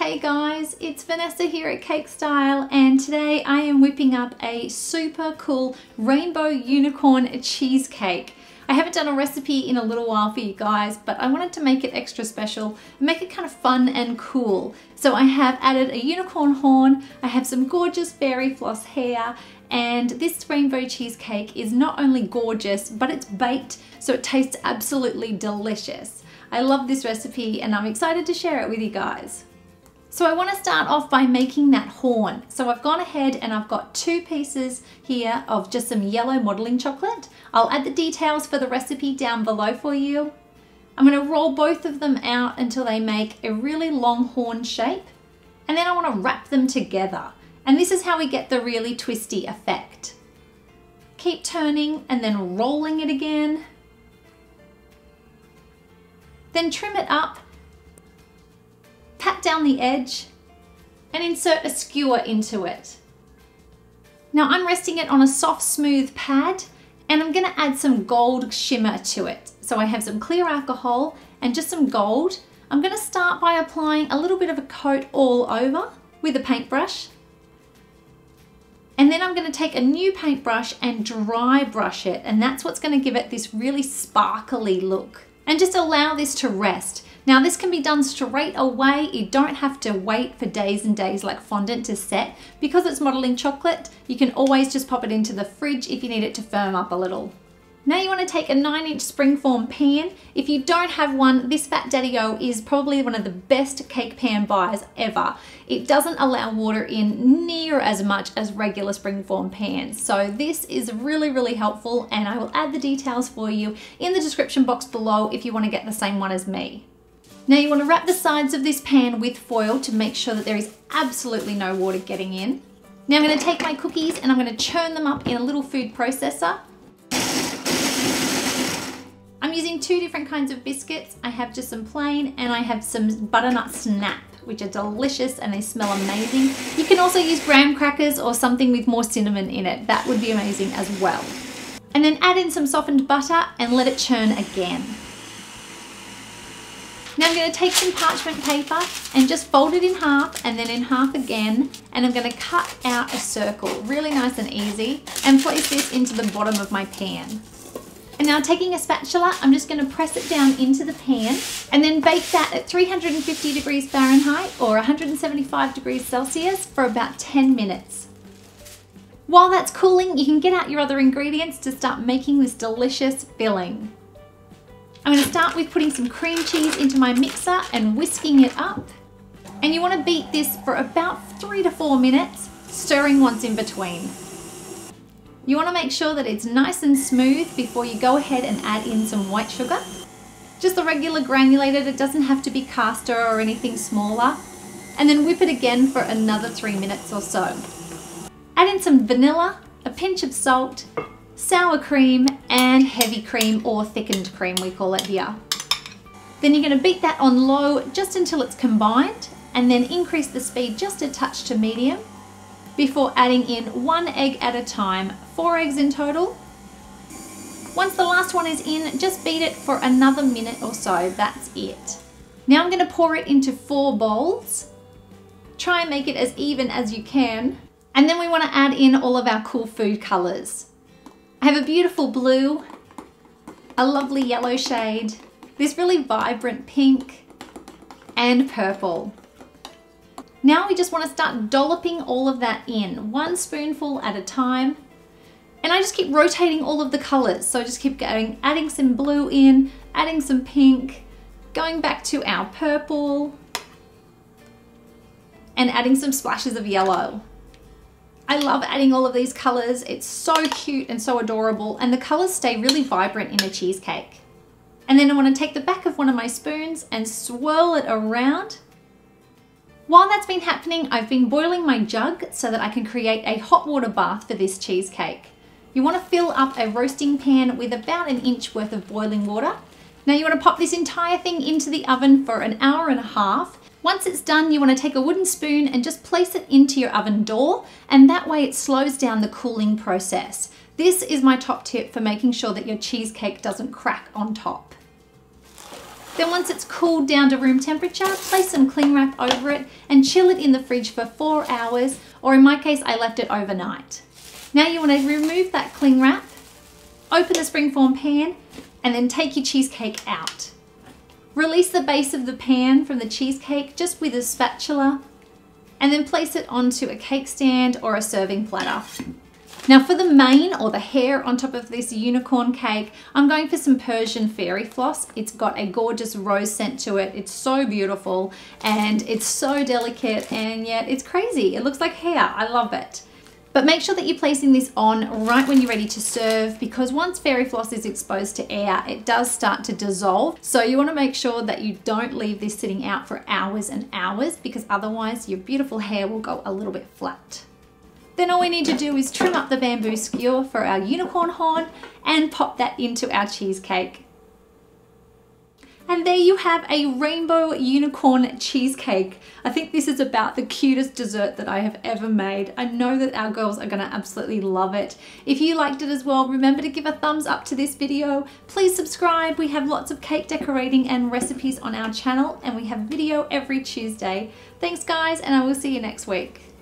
Hey guys, it's Vanessa here at Cake Style, and today I am whipping up a super cool rainbow unicorn cheesecake. I haven't done a recipe in a little while for you guys, but I wanted to make it extra special and make it kind of fun and cool. So I have added a unicorn horn, I have some gorgeous fairy floss hair, and this rainbow cheesecake is not only gorgeous, but it's baked, so it tastes absolutely delicious. I love this recipe and I'm excited to share it with you guys. So I want to start off by making that horn. So I've gone ahead and I've got 2 pieces here of just some yellow modeling chocolate. I'll add the details for the recipe down below for you. I'm going to roll both of them out until they make a really long horn shape. And then I want to wrap them together. And this is how we get the really twisty effect. Keep turning and then rolling it again. Then trim it up. Pat down the edge and insert a skewer into it. Now I'm resting it on a soft smooth pad and I'm going to add some gold shimmer to it. So I have some clear alcohol and just some gold. I'm going to start by applying a little bit of a coat all over with a paintbrush. And then I'm going to take a new paintbrush and dry brush it, and that's what's going to give it this really sparkly look. And just allow this to rest. Now this can be done straight away. You don't have to wait for days and days like fondant to set. Because it's modeling chocolate, you can always just pop it into the fridge if you need it to firm up a little. Now you want to take a 9-inch springform pan. If you don't have one, this Fat Daddy-O is probably one of the best cake pan buys ever. It doesn't allow water in near as much as regular springform pans. So this is really, really helpful, and I will add the details for you in the description box below if you want to get the same one as me. Now you want to wrap the sides of this pan with foil to make sure that there is absolutely no water getting in. Now I'm going to take my cookies and I'm going to churn them up in a little food processor. I'm using 2 different kinds of biscuits. I have just some plain and I have some butternut snap, which are delicious and they smell amazing. You can also use graham crackers or something with more cinnamon in it. That would be amazing as well. And then add in some softened butter and let it churn again. Now I'm going to take some parchment paper and just fold it in half and then in half again, and I'm going to cut out a circle, really nice and easy, and place this into the bottom of my pan. And now taking a spatula, I'm just going to press it down into the pan and then bake that at 350 degrees Fahrenheit or 175 degrees Celsius for about 10 minutes. While that's cooling, you can get out your other ingredients to start making this delicious filling. I'm going to start with putting some cream cheese into my mixer and whisking it up. And you want to beat this for about 3 to 4 minutes, stirring once in between. You want to make sure that it's nice and smooth before you go ahead and add in some white sugar. Just the regular granulated, it doesn't have to be caster or anything smaller. And then whip it again for another 3 minutes or so. Add in some vanilla, a pinch of salt, sour cream, and heavy cream, or thickened cream we call it here. Then you're going to beat that on low just until it's combined, and then increase the speed just a touch to medium before adding in 1 egg at a time, 4 eggs in total. Once the last one is in, just beat it for another minute or so, that's it. Now I'm going to pour it into 4 bowls. Try and make it as even as you can, and then we want to add in all of our cool food colours. I have a beautiful blue, a lovely yellow shade, this really vibrant pink, and purple. Now we just want to start dolloping all of that in, 1 spoonful at a time. And I just keep rotating all of the colours. So I just keep going, adding some blue in, adding some pink, going back to our purple, and adding some splashes of yellow. I love adding all of these colours. It's so cute and so adorable, and the colours stay really vibrant in a cheesecake. And then I want to take the back of one of my spoons and swirl it around. While that's been happening, I've been boiling my jug so that I can create a hot water bath for this cheesecake. You want to fill up a roasting pan with about 1 inch worth of boiling water. Now you want to pop this entire thing into the oven for 1.5 hours. Once it's done, you want to take a wooden spoon and just place it into your oven door, and that way it slows down the cooling process. This is my top tip for making sure that your cheesecake doesn't crack on top. Then once it's cooled down to room temperature, place some cling wrap over it and chill it in the fridge for 4 hours, or in my case, I left it overnight. Now you want to remove that cling wrap, open the springform pan, and then take your cheesecake out. Release the base of the pan from the cheesecake just with a spatula, and then place it onto a cake stand or a serving platter. Now for the mane or the hair on top of this unicorn cake, I'm going for some Persian fairy floss. It's got a gorgeous rose scent to it. It's so beautiful and it's so delicate, and yet it's crazy. It looks like hair. I love it. But make sure that you're placing this on right when you're ready to serve, because once fairy floss is exposed to air, it does start to dissolve. So you want to make sure that you don't leave this sitting out for hours and hours, because otherwise your beautiful hair will go a little bit flat. Then all we need to do is trim up the bamboo skewer for our unicorn horn and pop that into our cheesecake. And there you have a rainbow unicorn cheesecake. I think this is about the cutest dessert that I have ever made. I know that our girls are gonna absolutely love it. If you liked it as well, remember to give a thumbs up to this video. Please subscribe. We have lots of cake decorating and recipes on our channel, and we have video every Tuesday. Thanks guys, and I will see you next week.